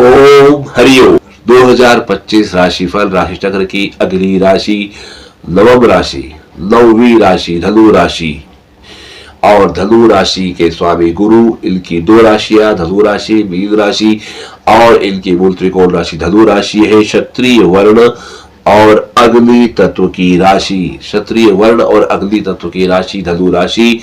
ओम हरिओम। 2025 राशिफल राशि चक्र की अगली राशि नवम राशि, नौवीं राशि धनु राशि। और धनु राशि के स्वामी गुरु, इनकी दो राशियां धनु राशि मीन राशि और इनकी मूल त्रिकोण राशि धनु राशि है। क्षत्रिय वर्ण और अग्नि तत्व की राशि, क्षत्रिय वर्ण और अग्नि तत्व की राशि धनु राशि।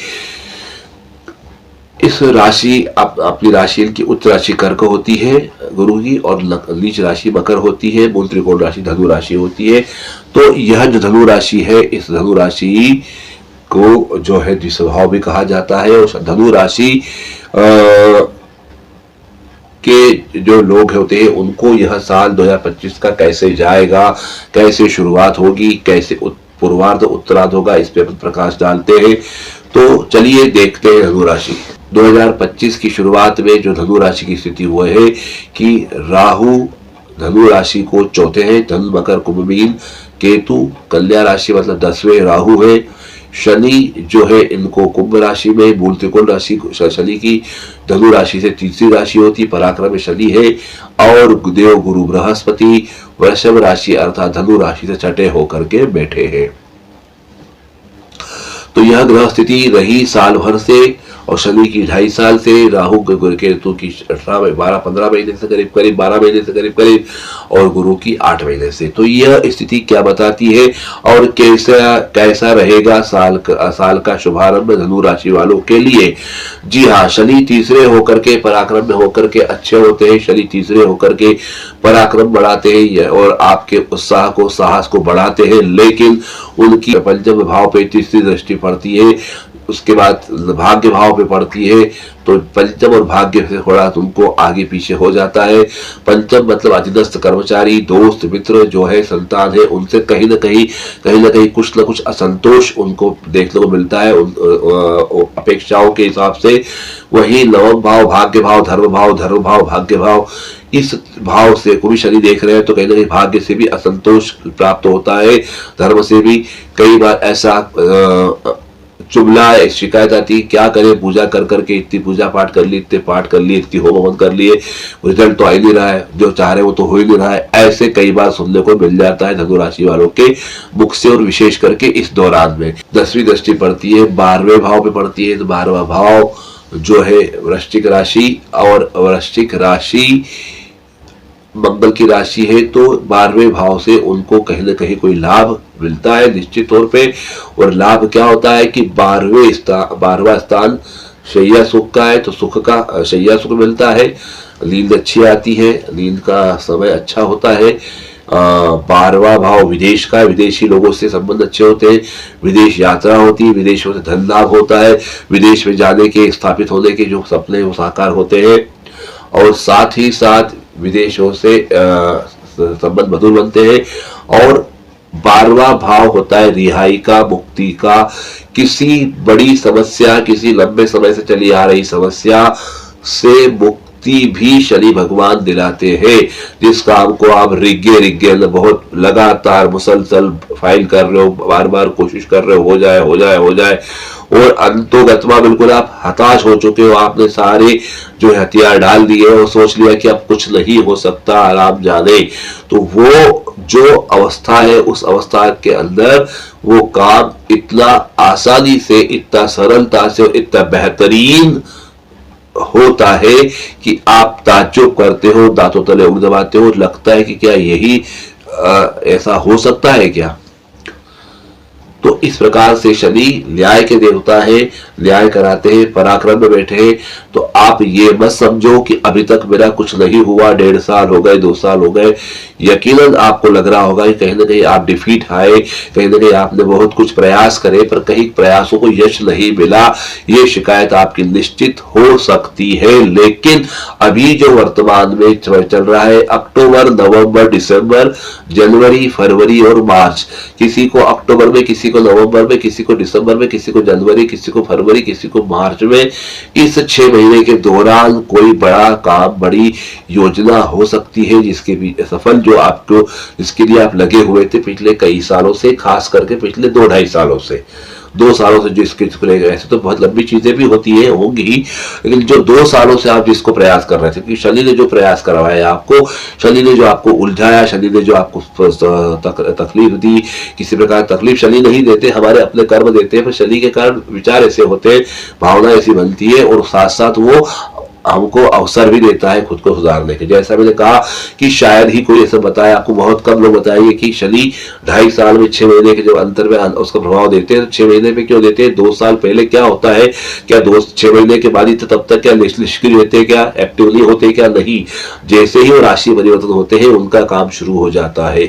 इस राशि अपनी राशि की उच्च राशि कर्क होती है गुरु की, और नीच राशि मकर होती है, मूल त्रिकोण राशि धनु राशि होती है। तो यह जो धनु राशि है, इस धनु राशि को जो है द्विस्वभाव भी कहा जाता है। और धनु राशि के जो लोग होते हैं उनको यह साल 2025 का कैसे जाएगा, कैसे शुरुआत होगी, कैसे पूर्वार्ध उत्तरार्ध होगा, इस पे प्रकाश डालते हैं। तो चलिए देखते हैं धनु राशि 2025 की शुरुआत में जो धनु राशि की स्थिति हुआ है कि राहु धनु राशि को चौथे हैं, धनु मकर कुंभ मीन, केतु कन्या राशि मतलब 10वें राहु है, शनि जो है इनको कुंभ राशि में, मूल त्रिकोण राशि शनि की धनु राशि से तीसरी राशि होती, पराक्रम में शनि है, और देव गुरु बृहस्पति वृषभ राशि अर्थात धनु राशि से छठे होकर के बैठे हैं। तो यह ग्रह स्थिति रही साल भर से, और शनि की 2.5 साल से, राहु केतु की 12-15 महीने से करीब 12 महीने से करीब, और गुरु की 8 महीने से। तो यह स्थिति क्या बताती है और कैसा रहेगा साल का शुभारंभ धनु राशि वालों के लिए। जी हाँ, शनि तीसरे होकर के पराक्रम में होकर के अच्छे होते हैं, शनि तीसरे होकर के पराक्रम बढ़ाते हैं और आपके उत्साह को साहस को बढ़ाते हैं, लेकिन उनकी पंचम भाव पे तीसरी दृष्टि पड़ती है, उसके बाद भाग्य भाव पे पड़ती है। तो पंचम और भाग्य से थोड़ा तुमको आगे पीछे हो जाता है। पंचम मतलब अधीनस्थ कर्मचारी, दोस्त मित्र जो है, संतान है, उनसे कहीं ना कहीं कुछ न कुछ असंतोष उनको देखने को मिलता है अपेक्षाओं के हिसाब से। वही नवम भाव भाग्य भाव धर्म भाव भाग्य भाव, इस भाव से को भी शनि देख रहे हैं तो कहीं ना कहीं भाग्य से भी असंतोष प्राप्त होता है, धर्म से भी कई बार ऐसा चुगला शिकायत आती, क्या करें पूजा कर करके, इतनी पूजा पाठ कर ली, इतने पाठ कर लिए, इतनी होम हवन कर लिए, रिजल्ट तो आ ही नहीं रहा है, जो चाह रहे वो तो हो ही नहीं रहा है। ऐसे कई बार सुनने को मिल जाता है धनु राशि वालों के मुख से, और विशेष करके इस दौरान में 10वीं दृष्टि पड़ती है 12वें भाव पे पड़ती है। तो 12वां भाव जो है वृश्चिक राशि, और वृश्चिक राशि मंगल की राशि है, तो 12वें भाव से उनको कहीं ना कहीं कोई लाभ मिलता है निश्चित तौर पे। और लाभ क्या होता है कि 12वां स्थान शैया सुख का है, तो सुख का शैया सुख मिलता है, नींद अच्छी आती है, नींद का समय अच्छा होता है। 12वां भाव विदेश का, विदेशी लोगों से संबंध अच्छे होते हैं, विदेश यात्रा होती है, विदेशों से धन लाभ होता है, विदेश में जाने के स्थापित होने के जो सपने वो साकार होते हैं, और साथ ही साथ विदेशों से संबंध मधुर बनते हैं। और 12वां भाव होता है रिहाई का, मुक्ति का, किसी बड़ी समस्या, किसी लंबे समय से चली आ रही समस्या से मुक्ति भी शनि भगवान दिलाते हैं। जिस काम को आप रिग्गे बहुत लगातार मुसलसल फाइल कर रहे हो, बार बार कोशिश कर रहे हो जाए और अंतोगत्वा बिल्कुल आप हताश हो चुके हो, आपने सारे जो हथियार डाल दिए और सोच लिया कि अब कुछ नहीं हो सकता, आराम जाने, तो वो जो अवस्था है उस अवस्था के अंदर वो काम इतना आसानी से, इतना सरलता से, इतना बेहतरीन होता है कि आप ताज्जुब करते हो, दांतों तले उंगली दबाते हो, लगता है कि क्या यही ऐसा हो सकता है क्या। तो इस प्रकार से शनि न्याय के देवता है, न्याय कराते हैं, पराक्रम में बैठे हैं। तो आप ये मत समझो कि अभी तक मेरा कुछ नहीं हुआ, 1.5 साल हो गए, 2 साल हो गए। यकीनन आपको लग रहा होगा कि कहीं ना कहीं आप डिफीट आए, कहीं ना कहीं आपने बहुत कुछ प्रयास करे पर कहीं प्रयासों को यश नहीं मिला, ये शिकायत आपकी निश्चित हो सकती है। लेकिन अभी जो वर्तमान में चल रहा है, अक्टूबर, नवंबर, दिसंबर, जनवरी, फरवरी और मार्च, किसी को अक्टूबर में, किसी को नवंबर में, किसी को दिसंबर में, किसी को जनवरी, किसी को फरवरी, किसी को मार्च में, इस 6 महीने के दौरान कोई बड़ा काम, बड़ी योजना हो सकती है जिसके भी सफल जो आपको, जिसके लिए आप लगे हुए थे पिछले कई सालों से, खास करके पिछले 2-2.5 सालों से, 2 सालों से जो स्केच खुलेगा, ऐसे तो बहुत लंबी चीजें भी होती है, होंगी ही, लेकिन जो 2 सालों से आप जिसको प्रयास कर रहे थे, क्योंकि शनि ने जो प्रयास करवाया आपको, शनि ने जो आपको उलझाया, शनि ने जो आपको तकलीफ दी, किसी प्रकार तकलीफ शनि नहीं देते, हमारे अपने कर्म देते हैं, पर शनि के कारण विचार ऐसे होते हैं, भावना ऐसी बनती है, और साथ साथ वो हमको अवसर भी देता है खुद को सुधारने के। जैसा मैंने कहा कि शायद ही कोई ऐसा बताया, आपको बहुत कम लोग बताएंगे कि शनि 2.5 साल में 6 महीने के जो अंतर में उसका प्रभाव देते हैं। 6 महीने में क्यों देते हैं? 2 साल पहले क्या होता है, क्या 6 महीने के बाद ही तब तक क्या निष्क्रिय रहते हैं, क्या एक्टिव नहीं होते, क्या नहीं, जैसे ही वो राशि परिवर्तन होते हैं उनका काम शुरू हो जाता है,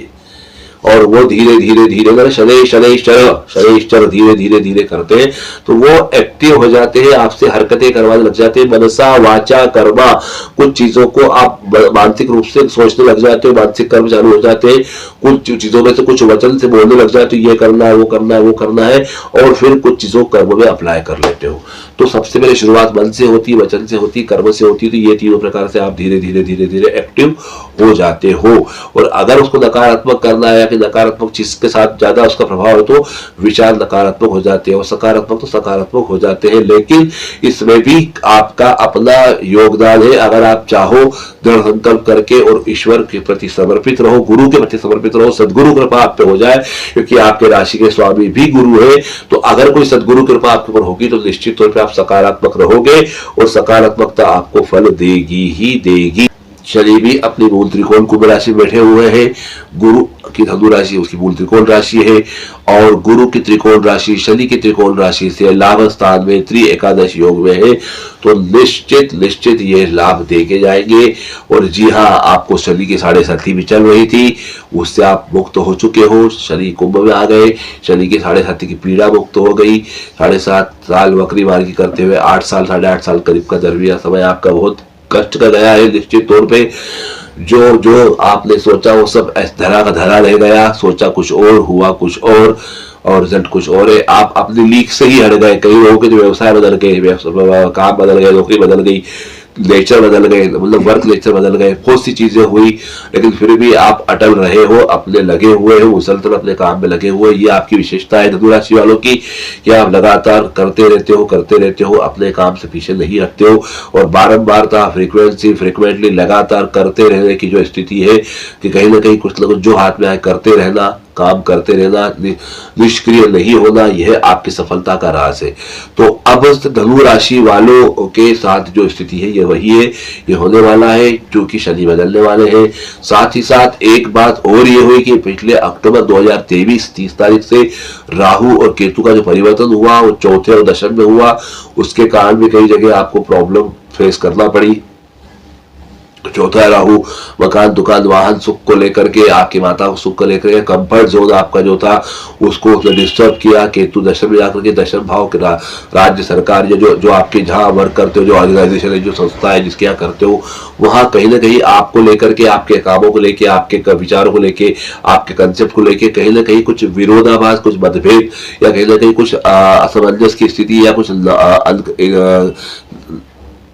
और वो धीरे धीरे धीरे मतलब शनैश्चर धीरे धीरे धीरे करते हैं, तो वो एक्टिव हो जाते हैं, आपसे हरकतें करवाने लग जाते हैं, मनसा वाचा कर्मा, कुछ चीजों को आप मानसिक रूप से सोचने लग जाते हो, मानसिक कर्म चालू हो जाते हैं, कुछ चीजों में से कुछ वचन से बोलने लग जाते हो, ये करना है, वो करना है, वो करना है, और फिर कुछ चीजों कर्म में अप्लाई कर लेते हो। तो सबसे पहले शुरुआत मन से होती है, वचन से होती है, कर्म से होती है, तो ये तीनों प्रकार से आप धीरे धीरे धीरे धीरे एक्टिव हो जाते हो। और अगर उसको नकारात्मक करना है, कि नकारात्मक चीज के साथ ज्यादा उसका प्रभाव है, तो विचार नकारात्मक हो जाते हैं, और सकारात्मक तो सकारात्मक हो जाते हैं। लेकिन इसमें भी आपका अपना योगदान है, अगर आप चाहो दृढ़ संकल्प करके और ईश्वर के प्रति समर्पित रहो, गुरु के प्रति समर्पित रहो, सदगुरु कृपा आप पे हो जाए, क्योंकि आपके राशि के स्वामी भी गुरु है, तो अगर कोई सदगुरु कृपा आपके ऊपर होगी तो निश्चित तौर पर आप सकारात्मक रहोगे, और सकारात्मकता आपको फल देगी ही देगी। शनि भी अपनी मूल त्रिकोण कुंभ राशि में बैठे हुए हैं, गुरु की धनु राशि उसकी मूल त्रिकोण राशि है, और गुरु की त्रिकोण राशि शनि की त्रिकोण राशि से लाभ स्थान में त्रि एकादश योग में है, तो निश्चित निश्चित ये लाभ देके जाएंगे। और जी हाँ, आपको शनि की 7.5 भी चल रही थी, उससे आप मुक्त हो चुके हो, शनि कुंभ में आ गए, शनि की 7.5 की पीड़ा मुक्त हो गई, 7.5 साल वक्री मार्गी करते हुए 8 साल 8.5 साल करीब का दरमिया समय आपका बहुत कष्ट का गया है। निश्चित तौर पे जो जो आपने सोचा वो सब धरा का धरा रह गया, सोचा कुछ और, हुआ कुछ और रिजल्ट कुछ और है। आप अपनी लीक से ही हट गए, कई लोगों के जो व्यवसाय बदल गए, काम बदल गए, नौकरी बदल गई, नेचर बदल गए, मतलब वर्क नेचर बदल गए, बहुत सी चीजें हुई, लेकिन फिर भी आप अटल रहे हो, अपने लगे हुए हो, मुसलसल अपने काम में लगे हुए। ये आपकी विशेषता है धनु राशि वालों की, कि आप लगातार करते रहते हो, अपने काम से पीछे नहीं हटते हो, और बारंबारता फ्रिक्वेंटली लगातार करते रहने की जो स्थिति है, कि कहीं ना कहीं कुछ ना कुछ जो हाथ में आए करते रहना, काम करते रहना, निष्क्रिय नहीं होना, यह आपकी सफलता का राज है। तो अब धनु राशि वालों के साथ जो स्थिति है ये वही है, ये होने वाला है, क्योंकि शनि बदलने वाले हैं। साथ ही साथ एक बात और ये हुई कि पिछले अक्टूबर 2023 30 तारीख से राहु और केतु का जो परिवर्तन हुआ वो चौथे और दशम में हुआ, उसके कारण भी कई जगह आपको प्रॉब्लम फेस करना पड़ी। चौथा राहु मकान, दुकान, वाहन सुख को लेकर के, आपकी माता को सुख को लेकर के, कंफर्ट जोन आपका जो था उसको डिस्टर्ब किया। केतु दशम में जाकर के, दशम भाव के राज्य सरकार जो आपके जहाँ वर्क करते हो, जो ऑर्गेनाइजेशन है, जो संस्था है जिसके यहाँ करते हो, वहां कहीं ना कहीं आपको लेकर के, आपके कामों को लेके, आपके विचारों को लेके, आपके कंसेप्ट को लेके कहीं ना कहीं कुछ विरोधाभास, कुछ मतभेद, या कहीं ना कहीं कुछ असमंजस की स्थिति, या कुछ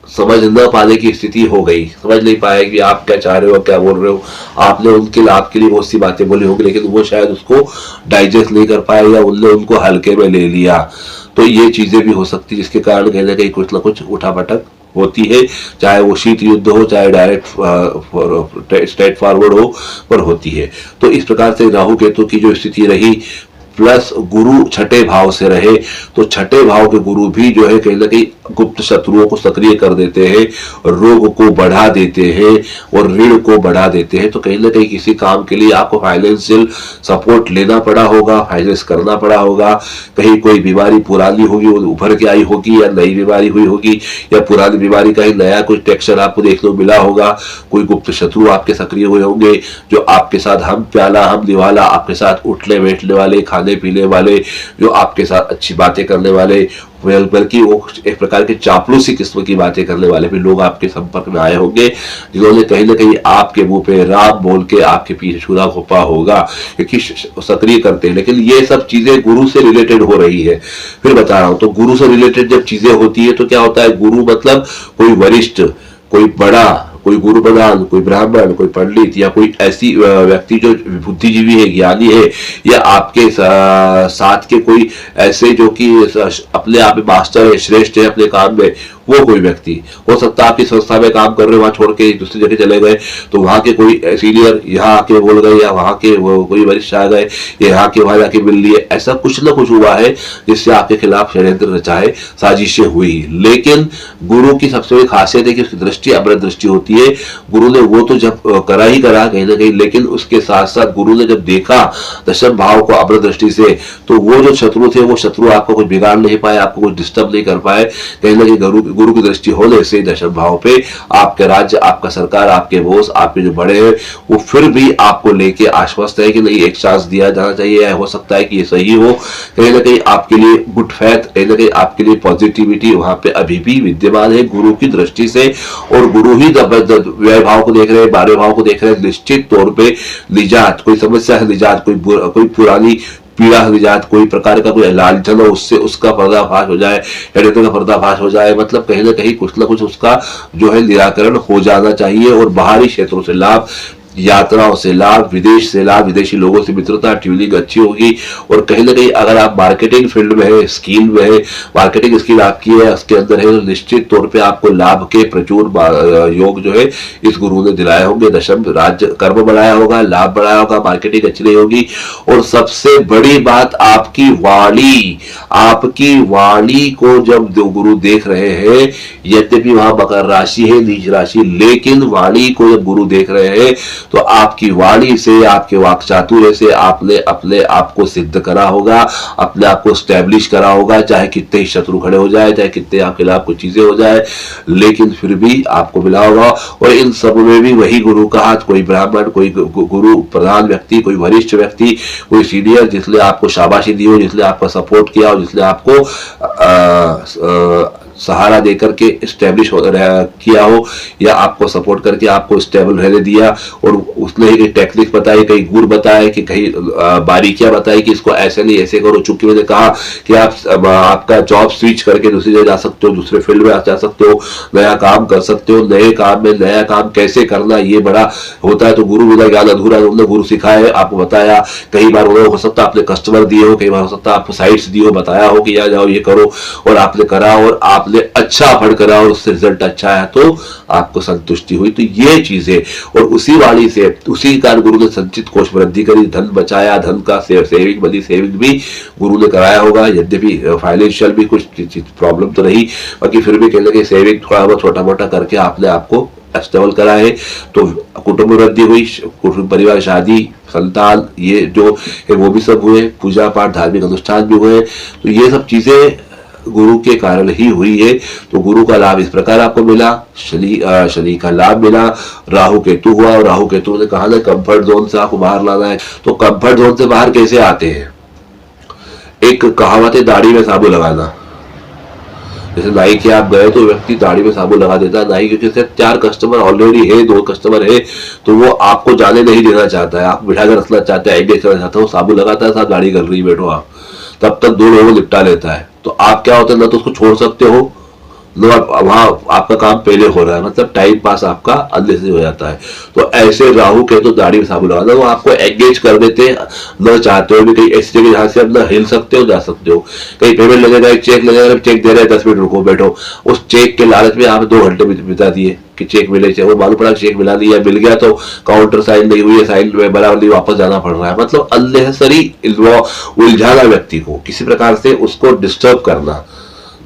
समझ न पाने की स्थिति हो गई, समझ नहीं पाए कि आप क्या चाह रहे हो, क्या बोल रहे हो। आपने उनके लाभ के लिए बहुत सी बातें बोली होंगी, लेकिन वो शायद उसको डाइजेस्ट नहीं कर पाए, या उनने उनको हल्के में ले लिया। तो ये चीजें भी हो सकती है, जिसके कारण कहीं ना कहीं कुछ ना कुछ उठापटक होती है, चाहे वो शीत युद्ध हो, चाहे डायरेक्ट स्ट्रेट फॉरवर्ड हो, पर होती है। तो इस प्रकार से राहु केतु की जो स्थिति रही, प्लस गुरु छठे भाव से रहे, तो छठे भाव के गुरु भी जो है कहीं ना कहीं गुप्त शत्रुओं को सक्रिय कर देते हैं, रोग को बढ़ा देते हैं, और ऋण को बढ़ा देते हैं। तो कहीं ना कहीं किसी काम के लिए आपको फाइनेंशियल सपोर्ट लेना पड़ा होगा, फाइनेंस करना पड़ा होगा। कहीं कोई बीमारी पुरानी होगी, वो उभर के आई होगी, या नई बीमारी हुई होगी, या पुरानी बीमारी का ही नया कोई टेक्सचर आपको देखने को मिला होगा। कोई गुप्त शत्रु आपके सक्रिय हुए होंगे, जो आपके साथ हम प्याला हम दिवाला, आपके साथ उठने बैठने वाले, खाने पीने वाले, जो आपके साथ अच्छी बातें करने वाले, बल्कि वो एक प्रकार के चापलूसी किस्म की बातें करने वाले भी लोग आपके संपर्क में आए होंगे, जिन्होंने कहीं ना कहीं आपके मुंह पे राम बोल के आपके पीछे छुरा घोपा होगा, क्योंकि सक्रिय करते हैं। लेकिन ये सब चीजें गुरु से रिलेटेड हो रही है। फिर बता रहा हूं, तो गुरु से रिलेटेड जब चीजें होती है तो क्या होता है, गुरु मतलब कोई वरिष्ठ, कोई बड़ा, कोई गुरु प्रधान, कोई ब्राह्मण, कोई पंडित या कोई ऐसी व्यक्ति जो बुद्धिजीवी है, ज्ञानी है, या आपके साथ के कोई ऐसे जो कि अपने आप में मास्टर है, श्रेष्ठ है अपने काम में, वो कोई व्यक्ति हो सकता है आपकी संस्था में काम कर रहे हो, वहां छोड़ के दूसरी जगह चले गए, तो वहां के कोई सीनियर यहाँ आके बोल गए, या वहां के कोई वरिष्ठ आ गए, यहाँ के वहां जाके मिल लिए, ऐसा कुछ ना कुछ हुआ है जिससे आपके खिलाफ षड्यंत्र रचाए, साजिशें हुई। लेकिन गुरु की सबसे बड़ी खासियत है कि उसकी दृष्टि अमृत दृष्टि होती है। गुरु ने वो तो जब करा ही करा कहीं ना कहीं, लेकिन उसके साथ साथ गुरु ने जब देखा दशम भाव को अमृत दृष्टि से, तो वो जो शत्रु थे वो शत्रु आपको कुछ बिगाड़ नहीं पाए, आपको कुछ डिस्टर्ब नहीं कर पाए। कहीं ना कहीं गुरु की दृष्टि होने से दशम भाव पे आपके राज्य, आपका सरकार, आपके बोस, आपके जो बड़े हैं, वो फिर भी आपको लेके आश्वस्त है कि नहीं, एक चांस दिया जाना चाहिए, हो सकता है कि ये सही हो। कहीं ना कहीं आपके लिए गुड फैथ, कहीं ना कहीं आपके लिए पॉजिटिविटी वहां पे अभी भी विद्यमान है गुरु की दृष्टि से। और गुरु ही व्यय भाव को देख रहे हैं, 12वें भाव को देख रहे हैं। निश्चित तौर पे निजात, कोई समस्या है निजात, कोई पुरानी पीड़ा निजात, कोई प्रकार का कोई लालचन हो उससे उसका पर्दाफाश हो जाए, षड्यंत्र का पर्दाफाश हो जाए, मतलब कहीं ना कुछ उसका जो है निराकरण हो जाना चाहिए। और बाहरी क्षेत्रों से लाभ, यात्राओं से लाभ, विदेश से लाभ, विदेशी लोगों से मित्रता, ट्यूनिंग अच्छी होगी। और कहीं ना कहीं अगर आप मार्केटिंग फील्ड में है, स्किल में है, मार्केटिंग स्किल आपकी है, उसके अंदर है, तो निश्चित तौर पे आपको लाभ के प्रचुर योग जो है इस गुरु ने दिलाए होंगे। दशम राज्य कर्म बढ़ाया होगा, लाभ बढ़ाया होगा, मार्केटिंग अच्छी नहीं होगी। और सबसे बड़ी बात आपकी वाणी को जब गुरु देख रहे हैं, यद्यपि वहां मकर राशि है, नीच राशि, लेकिन वाणी को जब गुरु देख रहे हैं तो आपकी वाणी से, आपके वाक चातुर्य से आपने अपने आप को सिद्ध करा होगा, अपने आप को स्टैब्लिश करा होगा, चाहे कितने ही शत्रु खड़े हो जाए, चाहे कितने आपके खिलाफ कुछ चीजें हो जाए, लेकिन फिर भी आपको मिला होगा। और इन सब में भी वही गुरु का हाथ, कोई ब्राह्मण, कोई गुरु प्रधान व्यक्ति, कोई वरिष्ठ व्यक्ति, कोई सीनियर जिसने आपको शाबाशी दी हो, जिसने आपका सपोर्ट किया हो, जिसने आपको सहारा देकर के स्टैब्लिश किया हो, या आपको सपोर्ट करके आपको स्टेबल रहने दिया, और उसने ही कई टेक्निक बताई, कई गुर बताए, कि कई बारीकियां बताई कि इसको ऐसे नहीं ऐसे करो। चूंकि मैंने कहा कि आप आपका जॉब स्विच करके दूसरी जगह जा सकते हो, दूसरे फील्ड में जा सकते हो, नया काम कर सकते हो, नए काम में नया काम कैसे करना ये बड़ा होता है। तो गुरु बिना ज्ञान अधूरा, उन्होंने गुरु सिखाया, आपको बताया। कई बार उन्होंने हो सकता है आपने कस्टमर दिए हो, कई बार हो सकता है आपको साइट्स दिए हो, बताया हो कि यहाँ जाओ ये करो, और आपने करा और आपने अच्छा फल करा और उससे रिजल्ट अच्छा है तो आपको संतुष्टि हुई। तो ये चीजें, और उसी वाणी से, उसी कारण गुरु ने संचित कोष वृद्धि करी, धन बचाया, धन का सेविंग बनी, सेविंग भी गुरु ने कराया होगा। यद्यपि फाइनेंशियल भी कुछ प्रॉब्लम तो नहीं, बाकी फिर भी कहने की सेविंग थोड़ा बहुत छोटा मोटा करके आपने आपको स्टेबल करा है। तो कुटुंब वृद्धि हुई, कुटुंब परिवार, शादी, संतान, ये जो है वो भी सब हुए, पूजा पाठ, धार्मिक अनुष्ठान भी हुए। तो ये सब चीजें गुरु के कारण ही हुई है। तो गुरु का लाभ इस प्रकार आपको मिला, शनि का लाभ मिला, राहु केतु हुआ। और राहु केतु ने कहा ना कंफर्ट जोन से आपको बाहर लाना है। तो कंफर्ट जोन से बाहर कैसे आते हैं? एक कहावत है, दाढ़ी में साबुन लगाना। जैसे नाई के आप गए तो व्यक्ति दाढ़ी में साबुन लगा देता है, नाई क्योंकि 4 कस्टमर ऑलरेडी है, 2 कस्टमर है, तो वो आपको जाने नहीं देना चाहता है, आप बिठा कर रखना चाहते हैं, एंगेज करना चाहता है, वो साबुन लगाता है, साथ दाढ़ी कर रही बैठो आप, तब तक 2 लोगों को निपटा लेता है। तो आप क्या होता है, ना तो उसको छोड़ सकते हो, नो वहां आपका काम पहले हो रहा है, मतलब टाइम पास आपका अंदर से हो जाता है। तो ऐसे राहु के तो दाढ़ी में साबुन लगाना, वो आपको एंगेज कर देते हैं, न चाहते हो भी। कहीं ऐसी जगह जहां से आप न हिल सकते हो, जा सकते हो, कहीं पेमेंट लगेगा, एक चेक लगेगा, चेक दे रहे हैं, 10 मिनट रुको बैठो, उस चेक के लालच में आप 2 घंटे बिता दिए कि चेक मिले, वो मालूम पड़ा चेक मिला दिया, मिल गया तो काउंटर साइन नहीं हुई है, साइन बराबर नहीं, वापस जाना पड़ रहा है। मतलब अननेसेसरी उलझाना व्यक्ति को, किसी प्रकार से उसको डिस्टर्ब करना।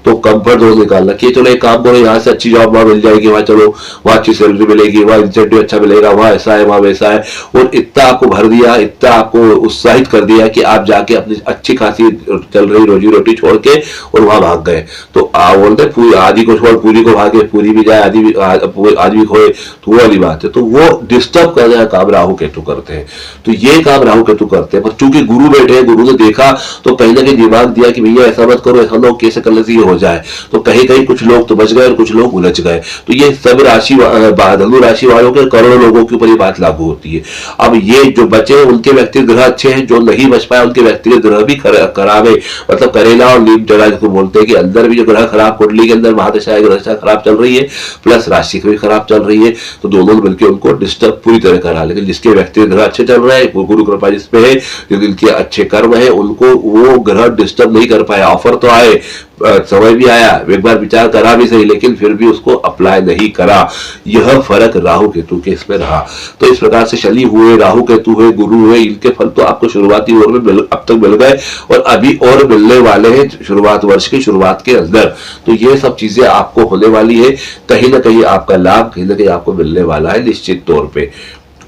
तो कंफर्ट जोन निकालना कि चलो एक काम करो, यहाँ से अच्छी जॉब वहां मिल जाएगी, वहां चलो, वहां अच्छी सैलरी मिलेगी, वहां इंसेंटिव अच्छा मिलेगा, वहां ऐसा है, वहां वैसा है, और इतना आपको भर दिया, इतना आपको उत्साहित कर दिया कि आप जाके अपनी अच्छी खासी चल रही रोजी रोटी छोड़ के और वहां भाग गए। तो बोलते आदि को छोड़ पूरी को भागे, पूरी भी जाए आदि भी खोए, तो वो वाली बात है। तो वो डिस्टर्ब करने का काम राहु केतु करते हैं। तो ये काम राहु केतु करते हैं, पर चूंकि गुरु बैठे हैं, गुरु ने देखा तो कहीं ना कहीं दिमाग दिया कि भैया ऐसा मत करो, ऐसा लोग कैसे करने से ये हो जाए। तो कहीं कहीं कुछ लोग तो बच गए और कुछ लोग उलझ गए। तो ये सब राशि धनु राशि वालों के करोड़ों लोगों के ऊपर ये बात लागू होती है। अब ये जो बचे उनके व्यक्तिगत ग्रह अच्छे हैं, जो नहीं बच पाए उनके व्यक्तिगत ग्रह भी खराब है, मतलब करेला और नीम जड़ा जिसको बोलते हैं कि अंदर भी जो ग्रह खराब, कुंडली के अंदर महादशा ग्रह खराब चल रही है, प्लस राशि भी खराब चल रही है, तो दोनों मिलकर उनको डिस्टर्ब पूरी तरह करा। लेकिन जिसके व्यक्तिगत ग्रह अच्छे चल रहे हैं, वो गुरु कृपा जिसपे है, जो जिनके अच्छे कर्म है, उनको वो ग्रह डिस्टर्ब नहीं कर पाया। ऑफर तो आए, समय भी आया, एक बार विचार करा भी सही, लेकिन फिर भी उसको अप्लाई नहीं करा। यह फर्क राहु केतु के इसमें रहा। तो इस प्रकार से शनि हुए, राहु केतु हुए, गुरु हुए, इनके फल तो आपको शुरुआती ओर में अब तक मिल गए और अभी और मिलने वाले हैं शुरुआत, वर्ष की शुरुआत के अंदर। तो ये सब चीजें आपको होने वाली है, कहीं ना कहीं आपका लाभ कहीं ना कहीं आपको मिलने वाला है निश्चित तौर पे।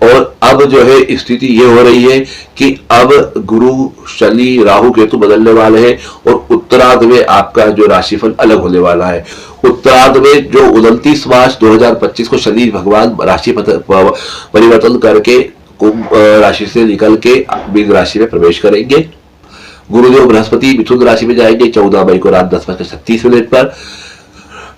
और अब जो है स्थिति ये हो रही है कि अब गुरु शनि राहु केतु बदलने वाले हैं और उत्तरार्ध में आपका जो राशिफल अलग होने वाला है। उत्तरार्ध में जो 29 मार्च 2025 को शनि भगवान राशि परिवर्तन करके कुंभ राशि से निकल के मीन राशि में प्रवेश करेंगे। गुरुदेव बृहस्पति मिथुन राशि में जाएंगे 14 मई को रात 10:36 पर।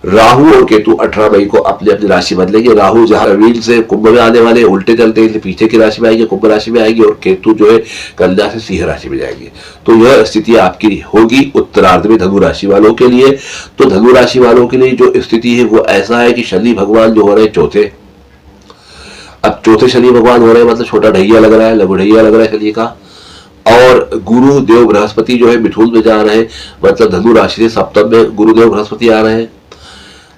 राहु और केतु 18 मई को अपनी अपनी राशि बदलेंगे। राहु जहां मीन से कुंभ में आने वाले उल्टे चलते हैं, पीछे की राशि में आएंगे, कुंभ राशि में आएंगे, और केतु जो है कन्या से सिंह राशि में जाएंगे। तो यह स्थिति आपकी होगी उत्तरार्ध में धनु राशि वालों के लिए। तो धनु राशि वालों के लिए जो स्थिति है वो ऐसा है कि शनि भगवान जो हो रहे हैं चौथे, अब चौथे शनि भगवान हो रहे हैं, मतलब छोटा ढैया लग रहा है, लघु ढैया लग रहा है शनि का। और गुरुदेव बृहस्पति जो है मिथुन में जा रहे हैं, मतलब धनु राशि से सप्तम में गुरुदेव बृहस्पति आ रहे हैं।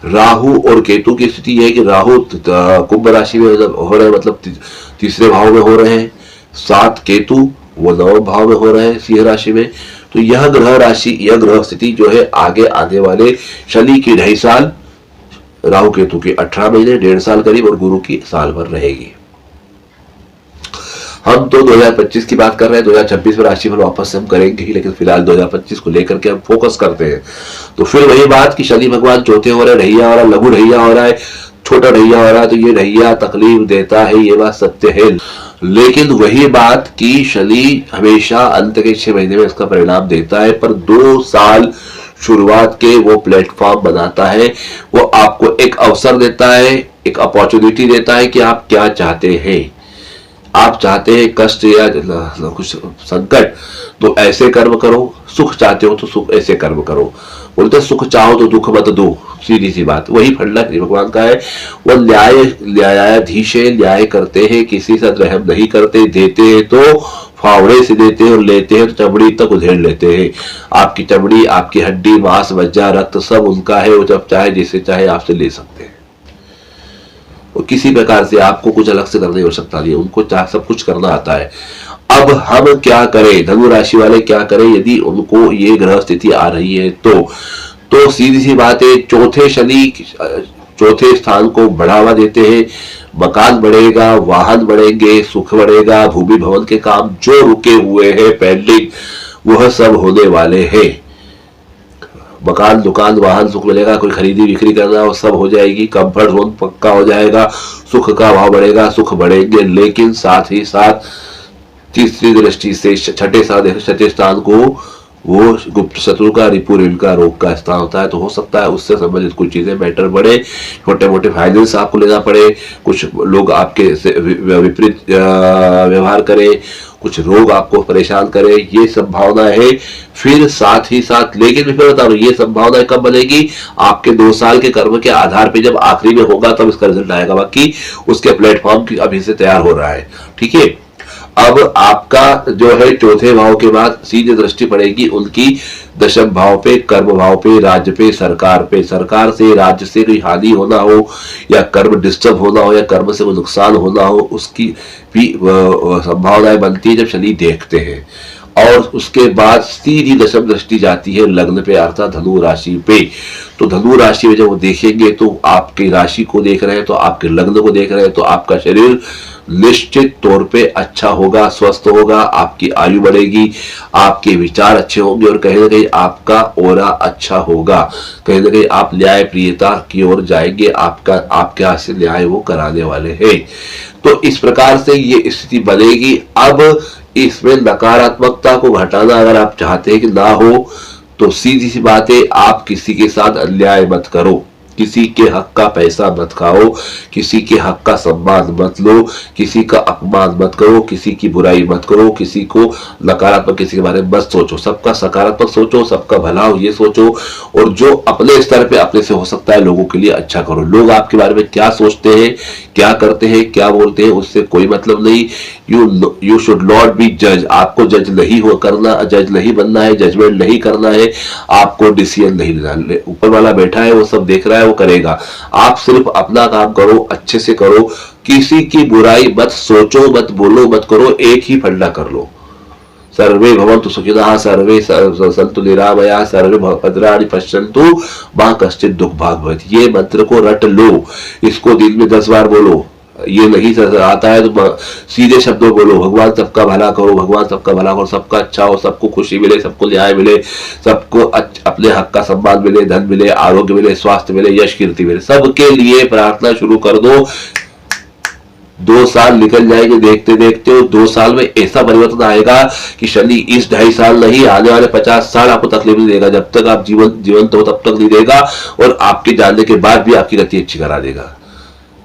राहु और केतु की स्थिति है कि राहु कुंभ राशि में हो रहे हैं, मतलब तीसरे भाव में हो रहे हैं। साथ केतु वो 9वें भाव में हो रहे हैं सिंह राशि में। तो यह ग्रह राशि, यह ग्रह स्थिति जो है आगे आने वाले शनि की 2.5 साल, राहु केतु की 18 महीने, 1.5 साल करीब, और गुरु की साल भर रहेगी। हम तो 2025 की बात कर रहे हैं, 2026 में राशिफल वापस से हम करेंगे ही, लेकिन फिलहाल 2025 को लेकर के हम फोकस करते हैं। तो फिर वही बात कि शनि भगवान चौथे हो रहे हैं, ढैया हो रहा है, लघु ढैया हो रहा है, छोटा ढैया हो रहा है, तो ये ढैया तकलीफ देता है, ये बात सत्य है। लेकिन वही बात कि शनि हमेशा अंत के 6 महीने में इसका परिणाम देता है, पर 2 साल शुरुआत के वो प्लेटफॉर्म बनाता है, वो आपको एक अवसर देता है, एक अपॉर्चुनिटी देता है कि आप क्या चाहते हैं। आप चाहते हैं कष्ट या कुछ संकट, तो ऐसे कर्म करो। सुख चाहते हो तो सुख ऐसे कर्म करो। बोलते सुख चाहो तो दुख मत दो, सीधी सी बात। वही फंडा भगवान का है। वो न्यायाधीश है, न्याय करते हैं, किसी से रहम नहीं करते। देते हैं तो फावड़े से देते हैं और लेते हैं तो चमड़ी तक उधेड़ लेते हैं। आपकी चमड़ी, आपकी हड्डी, मांस, मज्जा, रक्त सब उनका है। वो जब चाहे जिससे चाहे आपसे ले सकते हैं। और किसी प्रकार से आपको कुछ अलग से करने की आवश्यकता नहीं है, उनको सब कुछ करना आता है। अब हम क्या करें, धनु राशि वाले क्या करें यदि उनको ये ग्रह स्थिति आ रही है तो सीधी सी बात है, चौथे शनि चौथे स्थान को बढ़ावा देते हैं। मकान बढ़ेगा, वाहन बढ़ेंगे, सुख बढ़ेगा, भूमि भवन के काम जो रुके हुए हैं पेंडिंग, वह सब होने वाले हैं। मकान, दुकान, वाहन, सुख मिलेगा। कोई खरीदी बिक्री करना वो सब हो जाएगी। कंफर्ट जोन पक्का हो जाएगा। सुख का भाव बढ़ेगा, सुख बढ़ेंगे। लेकिन साथ ही साथ तीसरी दृष्टि से छठे स्थान को वो गुप्त शत्रु का, रिपु ऋण का, रोग का स्थान होता है। तो हो सकता है उससे संबंधित कुछ चीजें मैटर बढ़े, छोटे मोटे फाइनेंस आपको लेना पड़े, कुछ लोग आपके विपरीत व्यवहार करें, कुछ रोग आपको परेशान करे, ये संभावना है। फिर साथ ही साथ, लेकिन मैं बता रहा हूं, ये संभावना कब बनेगी? आपके 2 साल के कर्म के आधार पे जब आखिरी में होगा तब इसका रिजल्ट आएगा। बाकी उसके प्लेटफॉर्म की अभी से तैयार हो रहा है। ठीक है। अब आपका जो है चौथे भाव के बाद सीधे दृष्टि पड़ेगी उनकी दशम भाव पे, कर्म भाव पे, राज्य पे, सरकार पे। सरकार से, राज्य से कोई हानि होना हो, या कर्म डिस्टर्ब होना हो, या कर्म से कोई नुकसान होना हो, उसकी भी संभावनाएं बनती है जब शनि देखते हैं। और उसके बाद सीधी दशम दृष्टि जाती है लग्न पे, अर्थात धनु राशि पे। तो धनु राशि में जब वो देखेंगे तो आपकी राशि को देख रहे हैं, तो आपके लग्न को देख रहे हैं, तो आपका शरीर निश्चित तौर पे अच्छा होगा, स्वस्थ होगा, आपकी आयु बढ़ेगी, आपके विचार अच्छे होंगे, और कहीं ना कहीं आपका ओरा अच्छा होगा। कहीं ना कहीं आप न्याय प्रियता की ओर जाएंगे। आपके हाथ से न्याय वो कराने वाले हैं। तो इस प्रकार से ये स्थिति बनेगी। अब इसमें नकारात्मकता को घटाना अगर आप चाहते हैं कि ना हो, तो सीधी सी बात है, आप किसी के साथ अन्याय मत करो, किसी के हक का पैसा मत खाओ, किसी के हक का सम्मान मत लो, किसी का अपमान मत करो, किसी की बुराई मत करो, किसी को नकारात्मक किसी के बारे में मत सोचो, सबका सकारात्मक सोचो, सबका भला हो ये सोचो, और जो अपने स्तर पे अपने से हो सकता है लोगों के लिए अच्छा करो। लोग आपके बारे में क्या सोचते हैं, क्या करते हैं, क्या बोलते हैं, उससे कोई मतलब नहीं। यू शुड नॉट बी जज। आपको जज नहीं हो करना, जज नहीं बनना है, जजमेंट नहीं करना है, आपको डिसीजन नहीं लेना। ऊपर वाला बैठा है, वो सब देख रहा है, वो करेगा। आप सिर्फ अपना काम करो, अच्छे से करो, किसी की बुराई मत सोचो, मत बोलो, मत करो, एक ही फंडा कर लो, सर्वे भवन्तु सुखिनः, सर्वे सन्तु निरामया, सर्वे भद्राणि पश्यन्तु मा कश्चित् दुःख भाग् भवेत्। ये मंत्र को रट लो, इसको दिन में 10 बार बोलो। ये नहीं आता है तो सीधे शब्दों बोलो, भगवान सबका भला करो, भगवान सबका भला करो, सबका अच्छा हो, सबको खुशी मिले, सबको न्याय मिले, सबको अपने हक का सम्मान मिले, धन मिले, आरोग्य मिले, स्वास्थ्य मिले, यश कीर्ति मिले, सबके लिए प्रार्थना शुरू कर दो। 2 साल निकल जाएंगे देखते देखते, और 2 साल में ऐसा परिवर्तन आएगा कि शनि इस 2.5 साल नहीं, आने वाले 50 साल आपको तकलीफ नहीं देगा। जब तक आप जीवंत हो तब तक नहीं देगा, और आपके जाने के बाद भी आपकी गति अच्छी करा देगा।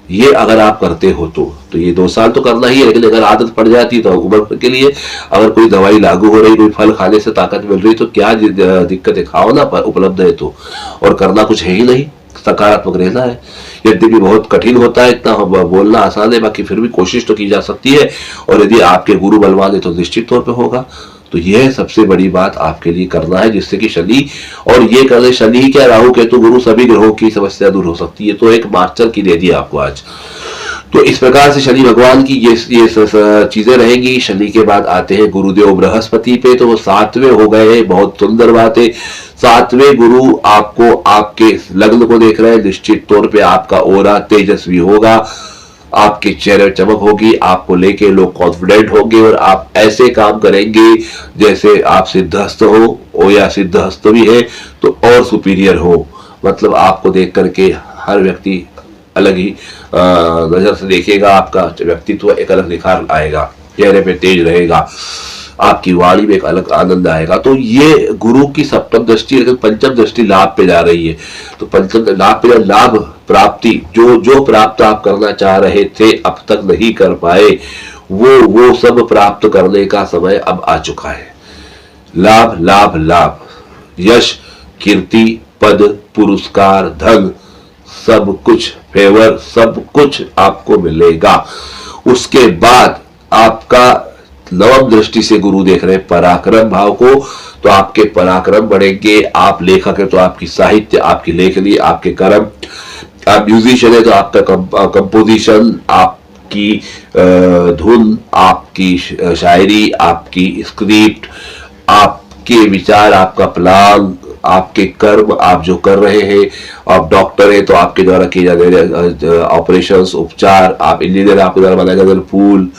ये अगर आप करते हो तो ये 2 साल तो करना ही है, लेकिन अगर आदत पड़ जाती तो उम्र के लिए, अगर कोई दवाई लागू हो रही, कोई फल खाने से ताकत मिल रही, तो क्या दिक्कत है, खाओ ना, उपलब्ध है तो। और करना कुछ है ही नहीं, सकारात्मक रहना है। यद्यपि बहुत कठिन होता है, इतना बोलना आसान है, बाकी फिर भी कोशिश तो की जा सकती है, और यदि आपके गुरु बलवान है तो निश्चित तौर पे होगा। तो यह सबसे बड़ी बात आपके लिए करना है, जिससे कि शनि, और ये करने शनि क्या, राहु केतु गुरु सभी ग्रहों की समस्या दूर हो सकती है। तो एक मास्टर की दे दी आपको आज। तो इस प्रकार से शनि भगवान की ये चीजें रहेंगी। शनि के बाद आते हैं गुरुदेव बृहस्पति पे, तो वो 7वें हो गए हैं। बहुत सुंदर बात है, 7वें गुरु आपको आपके लग्न को देख रहे हैं, निश्चित तौर पे आपका ओरा तेजस्वी होगा, आपके चेहरे में चमक होगी, आपको लेके लोग कॉन्फिडेंट होंगे, और आप ऐसे काम करेंगे जैसे आप सिद्धहस्त हो या सिद्धहस्त भी है तो और सुपीरियर हो। मतलब आपको देख करके हर व्यक्ति अलग ही नजर से देखेगा, आपका व्यक्तित्व एक अलग निखार आएगा, चेहरे पे तेज रहेगा, आपकी वाणी में एक अलग आनंद आएगा। तो ये गुरु की सप्तम दृष्टि, लेकिन पंचम दृष्टि लाभ पे जा रही है। तो पंचम लाभ पे, लाभ प्राप्ति, जो प्राप्त आप करना चाह रहे थे, अब तक नहीं कर पाए, वो सब प्राप्त करने का समय अब आ चुका है। लाभ लाभ लाभ, यश, कीर्ति, पद, पुरस्कार, धन, सब कुछ, फेवर, सब कुछ आपको मिलेगा। उसके बाद आपका नवम दृष्टि से गुरु देख रहे हैं पराक्रम भाव को, तो आपके पराक्रम बढ़ेंगे। आप लेखक है तो आपकी साहित्य, आपकी लेखनी, आपके कर्म, आप म्यूजिशियन है तो आपका कंपोजिशन, आपकी धुन, आपकी शायरी, आपकी स्क्रिप्ट, आपके विचार, आपका प्लान, आपके कर्म, आप जो कर रहे हैं। आप डॉक्टर है तो आपके द्वारा किए जाने वाले ऑपरेशंस, उपचार, आप इंजीनियर, आपके द्वारा बनाए जाने वाले फूल,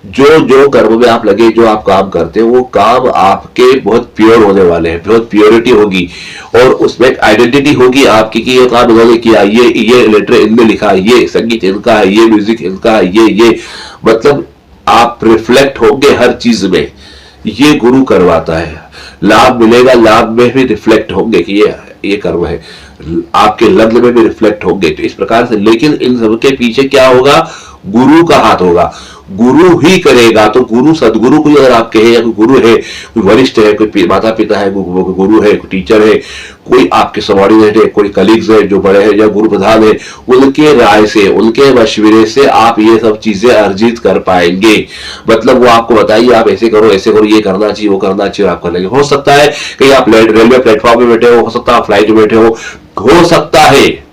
जो कर्म में आप लगे, जो आप काम करते हैं, वो काम आपके बहुत प्योर होने वाले हैं, बहुत प्योरिटी होगी, और उसमें एक आइडेंटिटी होगी आपकी कि ये काम इन्होंने किया, ये लेटर इनने लिखा, ये संगीत इनका है, ये म्यूजिक इनका है, ये मतलब आप रिफ्लेक्ट होंगे हर चीज में। ये गुरु करवाता है। लाभ मिलेगा, लाभ में भी रिफ्लेक्ट होंगे कि ये कर्म है, आपके लग्न में भी रिफ्लेक्ट होंगे। तो इस प्रकार से, लेकिन इन सबके पीछे क्या होगा, गुरु का हाथ होगा, गुरु ही करेगा। तो गुरु, सदगुरु कोई अगर आप कहे, या कोई गुरु है, कोई वरिष्ठ है, कोई माता पिता है, गुरु है, कोई टीचर है, कोई आपके सबॉर्डिनेट है, कोई कलीग्स है जो बड़े हैं, या गुरु प्रधान है, उनके राय से, उनके मशवरे से आप ये सब चीजें अर्जित कर पाएंगे। मतलब वो आपको बताइए आप ऐसे करो, ये करना चाहिए, वो करना चाहिए, आप कर लेंगे। हो सकता है कहीं आप रेलवे प्लेटफॉर्म में बैठे हो सकता है आप फ्लाइट में बैठे हो सकता है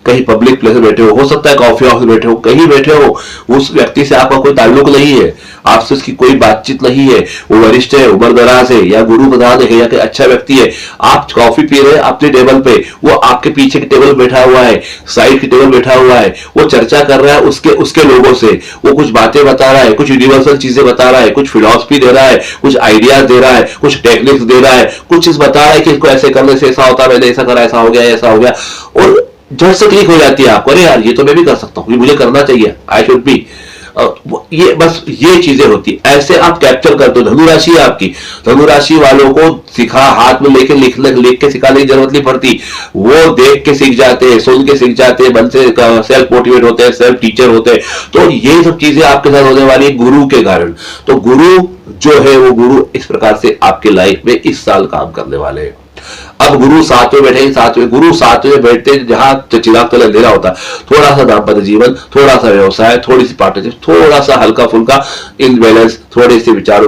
कहीं पब्लिक प्लेस में बैठे हो सकता है कॉफी हाउस में बैठे हो, कहीं बैठे हो, उस व्यक्ति से आपका कोई ताल्लुक नहीं है, आपसे उसकी कोई बातचीत नहीं है, वो वरिष्ठ है, उम्र दराज है, या गुरु प्रधान है, या कोई अच्छा व्यक्ति है, आप कॉफी पी रहे हैं अपने टेबल पे, वो आपके पीछे की टेबल बैठा हुआ है, साइड की टेबल बैठा हुआ है, वो चर्चा कर रहा है उसके लोगों से, वो कुछ बातें बता रहा है, कुछ यूनिवर्सल चीजें बता रहा है, कुछ फिलॉसफी दे रहा है, कुछ आइडियाज दे रहा है, कुछ टेक्निक्स दे रहा है, कुछ चीज बता रहा है कि इसको ऐसे करने से ऐसा होता है, मैंने ऐसा करा, ऐसा हो गया, और झट से क्लिक हो जाती है आपको, अरे यार ये तो मैं भी कर सकता हूँ, मुझे करना चाहिए, आई शुड बी। ये बस ये चीजें होती, ऐसे आप कैप्चर कर दो। धनु राशि है आपकी, धनु राशि वालों को सिखा हाथ में लेके लिख के सिखाने की जरूरत नहीं पड़ती, वो देख के सीख जाते हैं, सुन के सीख जाते हैं, मन से सेल्फ मोटिवेट होते हैं, सेल्फ टीचर होते हैं। तो ये सब चीजें आपके साथ होने वाली है गुरु के कारण। तो गुरु जो है वो गुरु इस प्रकार से आपके लाइफ में इस साल काम करने वाले हैं। अब गुरु साथ में बैठे, गुरु साथ में बैठते जहां चिराग तले अंधेरा होता, थोड़ा सा दाम्पत्य जीवन, थोड़ा सा व्यवसाय, थोड़ी सी पार्टनरशिप, थोड़ा सा हल्का फुल्का इनबैलेंस, थोड़े से विचार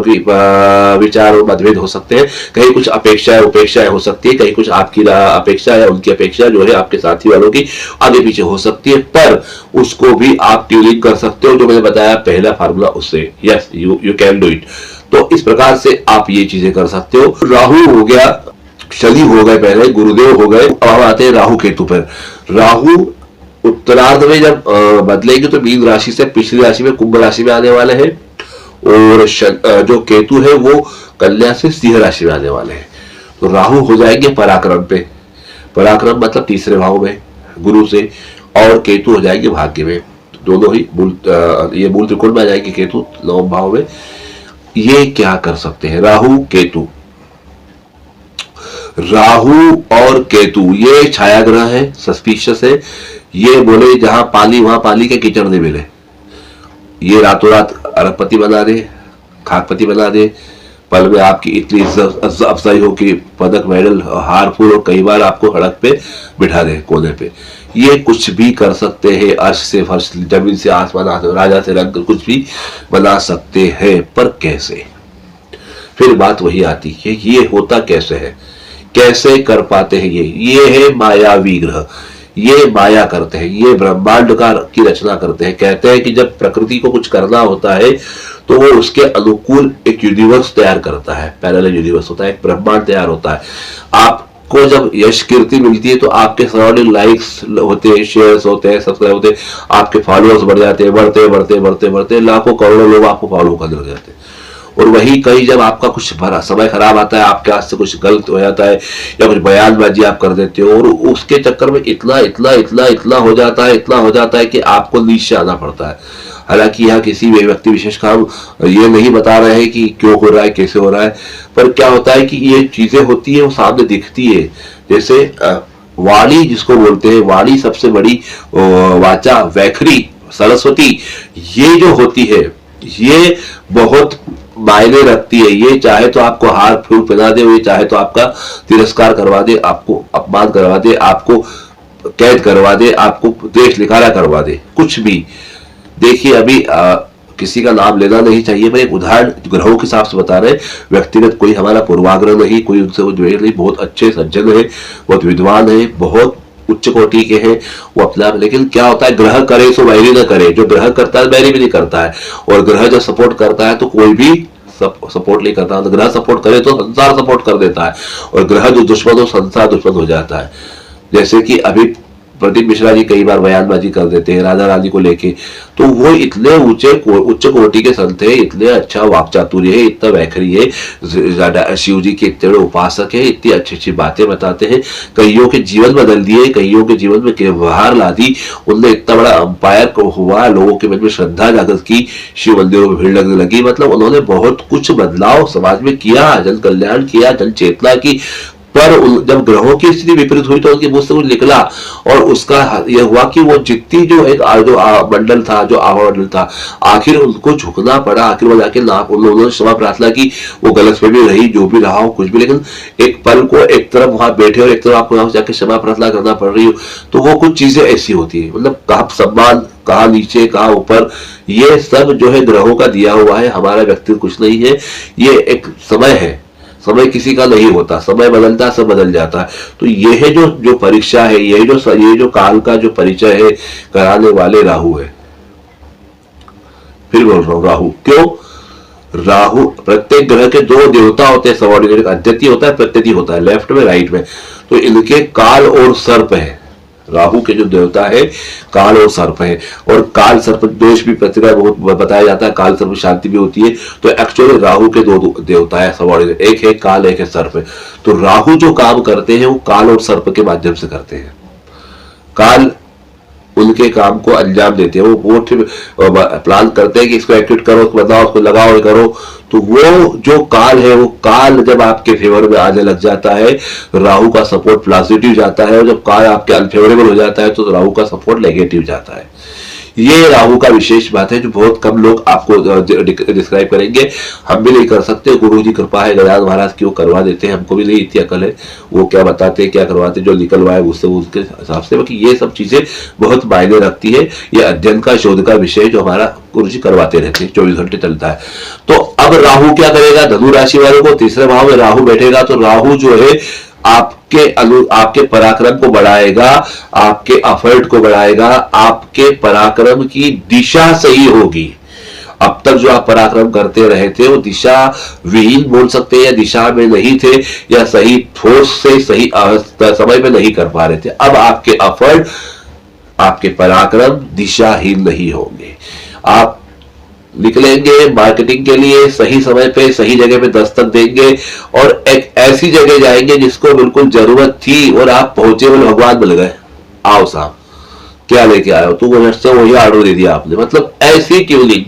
मतभेद हो सकते हैं, कहीं कुछ अपेक्षाएं उपेक्षाएं हो सकती है, कहीं कुछ आपकी अपेक्षा या उनकी अपेक्षा जो है आपके साथी वालों की आगे पीछे हो सकती है, पर उसको भी आप ट्यूनिंग कर सकते हो, जो मैंने बताया पहला फार्मूला उससे। Yes, you can do it. तो इस प्रकार से आप ये चीजें कर सकते हो। राहु हो गया, शनि हो गए, पहले गुरुदेव हो गए, अब आते हैं राहु केतु पर। राहु उत्तरार्ध में जब बदलेंगे तो मीन राशि से पिछली राशि में कुंभ राशि में आने वाले हैं, और जो केतु है वो कन्या से सिंह राशि में आने वाले हैं। तो राहु हो जाएंगे पराक्रम पे, पराक्रम मतलब तीसरे भाव में गुरु से, और केतु हो जाएंगे भाग्य में। दोनों ही ये मूल त्रिकोण में आ जाएंगे केतु नवम भाव में। ये क्या कर सकते हैं राहु केतु? राहु और केतु ये छाया ग्रह है, सस्पिशियस है। ये बोले जहां पानी वहां पानी के कीचड़ नहीं मिले, ये रातों रात अरबपति बना दे, खाकपति बना दे, पल में आपकी इतनी अफजाई हो कि पदक मेडल हार फूल और कई बार आपको सड़क पे बिठा दे कोने पे। ये कुछ भी कर सकते हैं, अर्श से फर्श, जमीन से आसमान, राजा से रंग, कुछ भी बना सकते हैं, पर कैसे? फिर बात वही आती है, ये होता कैसे है, कैसे कर पाते हैं? ये है मायावी ग्रह, ये माया करते हैं, ये ब्रह्मांड की रचना करते हैं। कहते हैं कि जब प्रकृति को कुछ करना होता है तो वो उसके अनुकूल एक यूनिवर्स तैयार करता है, पैरेलल यूनिवर्स होता है, एक ब्रह्मांड तैयार होता है। आपको जब यश कीर्ति मिलती है तो आपके सराउंडिंग लाइक्स होते हैं, शेयर्स होते हैं, सब्सक्राइब होते हैं, आपके फॉलोअर्स बढ़ जाते हैं, बढ़ते बढ़ते बढ़ते बढ़ते लाखों करोड़ों लोग आपको फॉलो करने लग जाते हैं। और वही कहीं जब आपका कुछ भरा समय खराब आता है, आपके हाथ से कुछ गलत हो जाता है या कुछ बयानबाजी आप कर देते हो, और उसके चक्कर में इतना इतना इतना इतना हो जाता है, इतना हो जाता है कि आपको नीचे आना पड़ता है। हालांकि यहाँ किसी भी व्यक्ति विशेष का हम ये नहीं बता रहे हैं कि क्यों हो रहा है, कैसे हो रहा है, पर क्या होता है कि ये चीजें होती है, वो सामने दिखती है। जैसे वाणी जिसको बोलते हैं, वाणी सबसे बड़ी वाचा, वैखरी, सरस्वती, ये जो होती है ये बहुत मायने रखती है। ये चाहे तो आपको हार फूल पहना दे, ये चाहे तो आपका तिरस्कार करवा दे, आपको अपमान करवा दे, आपको कैद करवा दे, आपको देश निकाला करवा दे, कुछ भी। देखिए अभी किसी का नाम लेना नहीं चाहिए, पर एक उदाहरण ग्रहों के हिसाब से बता रहे, व्यक्तिगत कोई हमारा पूर्वाग्रह नहीं, कोई उनसे वो जुड़े नहीं, बहुत अच्छे सज्जन है, बहुत विद्वान है, बहुत उच्च कोटि के हैं वो अपना। लेकिन क्या होता है, ग्रह करे सो वैरी न करे, जो ग्रह करता है वैरी भी नहीं करता है, और ग्रह जब सपोर्ट करता है तो कोई भी सपोर्ट नहीं करता। तो ग्रह सपोर्ट करे तो संसार सपोर्ट कर देता है, और ग्रह जो दुश्मन हो संसार दुश्मन हो जाता है। जैसे कि अभी प्रदीप मिश्रा जी कई बार बयानबाजी कर देते हैं राधा रानी को लेके, तो वो इतने उच्च कोटि के संत है, इतने अच्छा वाक्चातुर्य है, इतना वैखरी है, शिव जी के इतने बड़े उपासक है, इतनी अच्छी अच्छी बातें बताते हैं, कईयों के जीवन बदल दिए, कईयों के जीवन में बाहर ला दी, उनने इतना बड़ा अंपायर हुआ, लोगों के मन में श्रद्धा जागृत की, शिव मंदिरों में भीड़ लगने लगी। मतलब उन्होंने बहुत कुछ बदलाव समाज में किया, जन कल्याण किया, जन चेतना की। पर जब ग्रहों की स्थिति विपरीत हुई तो उनके मुंह से कुछ निकला, और उसका यह हुआ कि वो जितनी जो एक जो मंडल था, जो आभा मंडल था, आखिर उनको झुकना पड़ा। आखिर वो जाके उन्होंने क्षमा प्रार्थना की, वो गलत में भी रही, जो भी रहा हो कुछ भी, लेकिन एक पल को एक तरफ वहां बैठे और एक तरफ आपको वहां जाके क्षमा प्रार्थना करना पड़ रही हो, तो वो कुछ चीजें ऐसी होती है। मतलब कहाँ सम्मान, कहाँ नीचे, कहाँ ऊपर, ये सब जो है ग्रहों का दिया हुआ है, हमारा व्यक्तित्व कुछ नहीं है। ये एक समय है, समय किसी का नहीं होता, समय बदलता, सब बदल जाता है। तो ये है जो परीक्षा है, ये जो काल का जो परिचय है कराने वाले राहु है। फिर बोल रहा हूं राहु क्यों? राहु, प्रत्येक ग्रह के दो देवता होते हैं, सबऑर्डिनेट, अद्वितीय होता है, प्रत्यति होता है, लेफ्ट में राइट में। तो इनके काल और सर्प है। राहु के जो देवता है काल और सर्प है, और काल सर्प दोष भी प्रतिक्रिया बहुत बताया जाता है, काल सर्प शांति भी होती है। तो एक्चुअली राहु के दो देवता है सबऑर्डिनेट, एक है काल, एक है सर्प। तो राहु जो काम करते हैं वो काल और सर्प के माध्यम से करते हैं। काल उनके काम को अंजाम देते हैं। वो प्लान करते हैं कि इसको एक्टिवेट करो, उसको बताओ, उसको लगाओ, ये करो। तो वो जो काल है, वो काल जब आपके फेवर में आने लग जाता है, राहु का सपोर्ट पॉजिटिव जाता है, और जब काल आपके अनफेवरेबल हो जाता है तो राहु का सपोर्ट नेगेटिव जाता है। ये राहु का विशेष बात है जो बहुत कम लोग आपको डिस्क्राइब करेंगे। हम भी नहीं कर सकते, गुरु जी कृपा है गजानन महाराज की, वो करवा देते हैं। हमको भी नहीं इतनी अकल है, वो क्या बताते हैं क्या करवाते हैं, जो निकलवाए उससे उसके हिसाब से। बाकी ये सब चीजें बहुत मायने रखती है। ये अध्ययन का, शोध का विषय जो हमारा गुरु जी करवाते रहते हैं, 24 घंटे चलता है। तो अब राहु क्या करेगा, धनु राशि वालों को तीसरे भाव में राहु बैठेगा, तो राहु जो है आपके पराक्रम को बढ़ाएगा, आपके एफर्ट को बढ़ाएगा, आपके पराक्रम की दिशा सही होगी। अब तक जो आप पराक्रम करते रहे थे वो दिशा विहीन बोल सकते हैं, या दिशा में नहीं थे, या सही फोर्स से सही समय पे नहीं कर पा रहे थे। अब आपके एफर्ट, आपके पराक्रम दिशाहीन नहीं होंगे। आप निकलेंगे मार्केटिंग के लिए, सही समय पे सही जगह पे दस्तक देंगे, और एक ऐसी जगह जाएंगे जिसको बिल्कुल जरूरत थी और आप पहुंचे, बोले भगवान मिल गए, आओ साहब क्या लेके आए हो, तू वो से वही ऑर्डर दे दिया आपने। मतलब ऐसी ट्यूनिंग,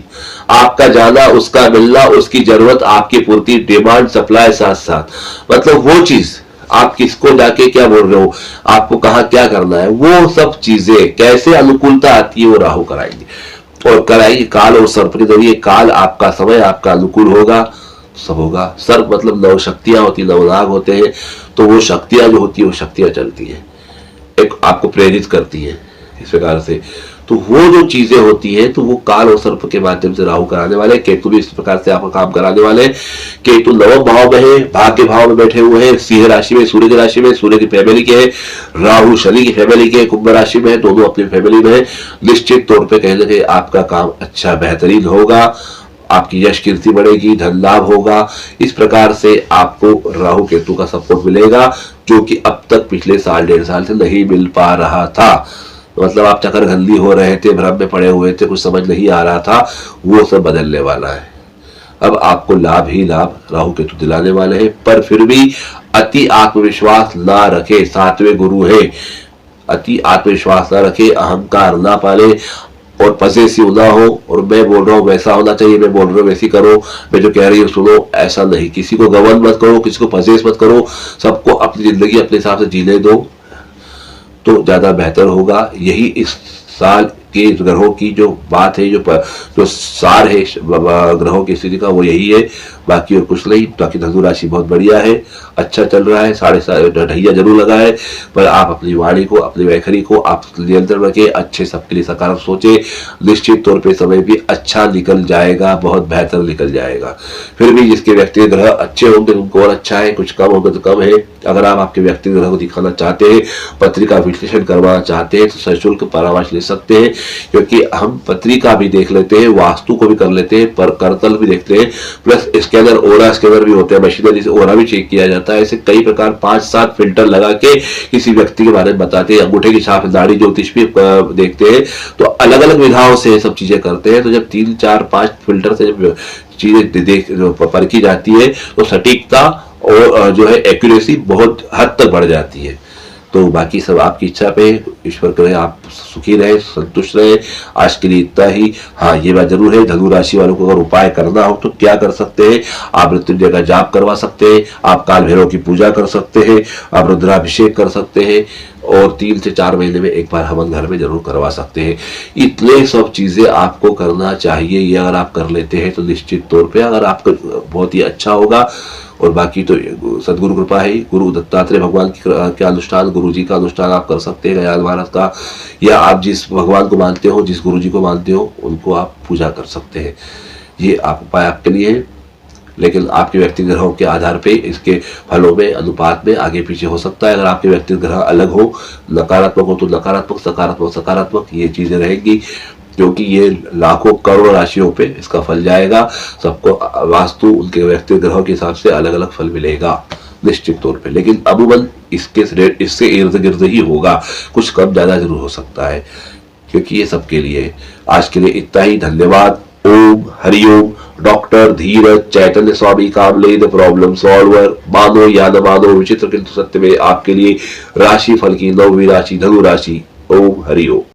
आपका जाना, उसका मिलना, उसकी जरूरत, आपकी पूर्ति, डिमांड सप्लाई साथ साथ। मतलब वो चीज आप किसको जाके क्या बोल रहे हो, आपको कहाँ क्या करना है, वो सब चीजें कैसे अनुकूलता आती है वो राहु कराएंगे। और कराएंगे काल और सर्प के जरिए। काल आपका समय आपका अनुकूल होगा, सब होगा। सर्प मतलब नव शक्तियां होती, नवनाग होते हैं, तो वो शक्तियां जो होती है वो शक्तियां चलती हैं, एक आपको प्रेरित करती हैं इस प्रकार से। तो वो जो चीजें होती है तो वो काल और सर्प के माध्यम से राहु कराने वाले। केतु भी इस प्रकार से आपका काम कराने वाले। केतु नवम भाव में है, भाग्य भाव में बैठे हुए हैं, सिंह राशि में, सूर्य की राशि में, सूर्य की फैमिली के है। राहु शनि की फैमिली के, कुंभ राशि में है, दोनों अपनी फैमिली में है। निश्चित तौर पर कहीं ना कहीं आपका काम अच्छा बेहतरीन होगा, आपकी यश कीर्ति बढ़ेगी, धन लाभ होगा। इस प्रकार से आपको राहु केतु का सपोर्ट मिलेगा, जो कि अब तक पिछले साल 1.5 साल से नहीं मिल पा रहा था। मतलब आप चकरघंदी हो रहे थे, भ्रम में पड़े हुए थे, कुछ समझ नहीं आ रहा था, वो सब बदलने वाला है। अब आपको लाभ ही लाभ राहु केतु दिलाने वाले हैं। पर फिर भी अति आत्मविश्वास ना रखे, सातवें गुरु है, अति आत्मविश्वास ना रखे, अहंकार ना पाले और पजेसिव ना हो, और मैं बोल रहा हूँ वैसा होना चाहिए, मैं बोल रहा हूँ वैसी करो, मैं जो कह रही हूँ सुनो, ऐसा नहीं। किसी को गवर्न मत करो, किसी को पजेस मत करो, सबको अपनी जिंदगी अपने हिसाब से जीने दो, तो ज्यादा बेहतर होगा। यही इस साल के ग्रहों की जो बात है, जो सार है ग्रहों की स्थिति का, वो यही है, बाकी और कुछ नहीं। बाकी धनु राशि बहुत बढ़िया है, अच्छा चल रहा है, 7.5 ढैया जरूर लगा है, पर आप अपनी वाणी को, अपनी वैखरी को आप नियंत्रण रखें, अच्छे सबके लिए सकारात्मक सोचे। निश्चित तौर पे समय भी अच्छा निकल जाएगा, बहुत बेहतर निकल जाएगा। फिर भी जिसके व्यक्तिगत ग्रह अच्छे होंगे उनको और अच्छा है, कुछ कम होगा तो कम है। अगर आप आपके व्यक्तिगत ग्रह को दिखाना चाहते हैं, पत्रिका विश्लेषण करवाना चाहते हैं, तो सशुल्क परामर्श ले सकते हैं, क्योंकि हम पत्रिका भी देख लेते हैं, वास्तु को भी कर लेते हैं, पर करतल भी देखते हैं, प्लस स्कैनर, ओरा स्कैनर भी होते हैं, मशीनरी से ओरा भी चेक किया जाता है। ऐसे कई प्रकार 5-7 फिल्टर लगा के किसी व्यक्ति के बारे में बताते हैं। अंगूठे की छाप, दाढ़ी, ज्योतिष भी देखते हैं, तो अलग अलग विधाओं से सब चीजें करते हैं। तो जब 3-4-5 फिल्टर से जब चीजें परखी जाती है तो सटीकता और जो है एक्यूरेसी बहुत हद तक बढ़ जाती है। तो बाकी सब आपकी इच्छा पे, ईश्वर करे आप सुखी रहे, संतुष्ट रहे। आज के लिए इतना ही। हाँ, ये बात जरूर है, धनु राशि वालों को अगर उपाय करना हो तो क्या कर सकते हैं, आप मृत्युंजय का जाप करवा सकते हैं, आप काल भैरव की पूजा कर सकते हैं, आप रुद्राभिषेक कर सकते हैं, और 3 से 4 महीने में एक बार हवन घर में जरूर करवा सकते हैं। इतने सब चीजें आपको करना चाहिए। ये अगर आप कर लेते हैं तो निश्चित तौर पे अगर आपका बहुत ही अच्छा होगा। और बाकी तो सदगुरु कृपा है, गुरु दत्तात्रेय भगवान के अनुष्ठान, गुरु जी का अनुष्ठान आप कर सकते हैं, गजानन महाराज का, या आप जिस भगवान को मानते हो, जिस गुरु जी को मानते हो, उनको आप पूजा कर सकते हैं। ये आप उपाय आपके लिए है, लेकिन आपके व्यक्तिगत ग्रहों के आधार पे इसके फलों में, अनुपात में आगे पीछे हो सकता है। अगर आपके व्यक्तिगत ग्रह अलग हो, नकारात्मक हो तो नकारात्मक, सकारात्मक सकारात्मक, ये चीजें रहेंगी, क्योंकि ये लाखों करोड़ों राशियों पे इसका फल जाएगा। सबको वास्तु उनके व्यक्तिगत ग्रहों के हिसाब से अलग अलग फल मिलेगा निश्चित तौर पे, लेकिन अमूमन इससे इर्द गिर्द ही होगा, कुछ कम ज्यादा जरूर हो सकता है, क्योंकि ये सबके लिए। आज के लिए इतना ही, धन्यवाद। Om Hariom. Doctor Dheeraj Chaitanya Swami Kamle, the problem solver. मानो या न मानो, विचित्र किंतु सत्य में आपके लिए राशि फल की 9वीं राशि धनु राशि। ओम हरिओम।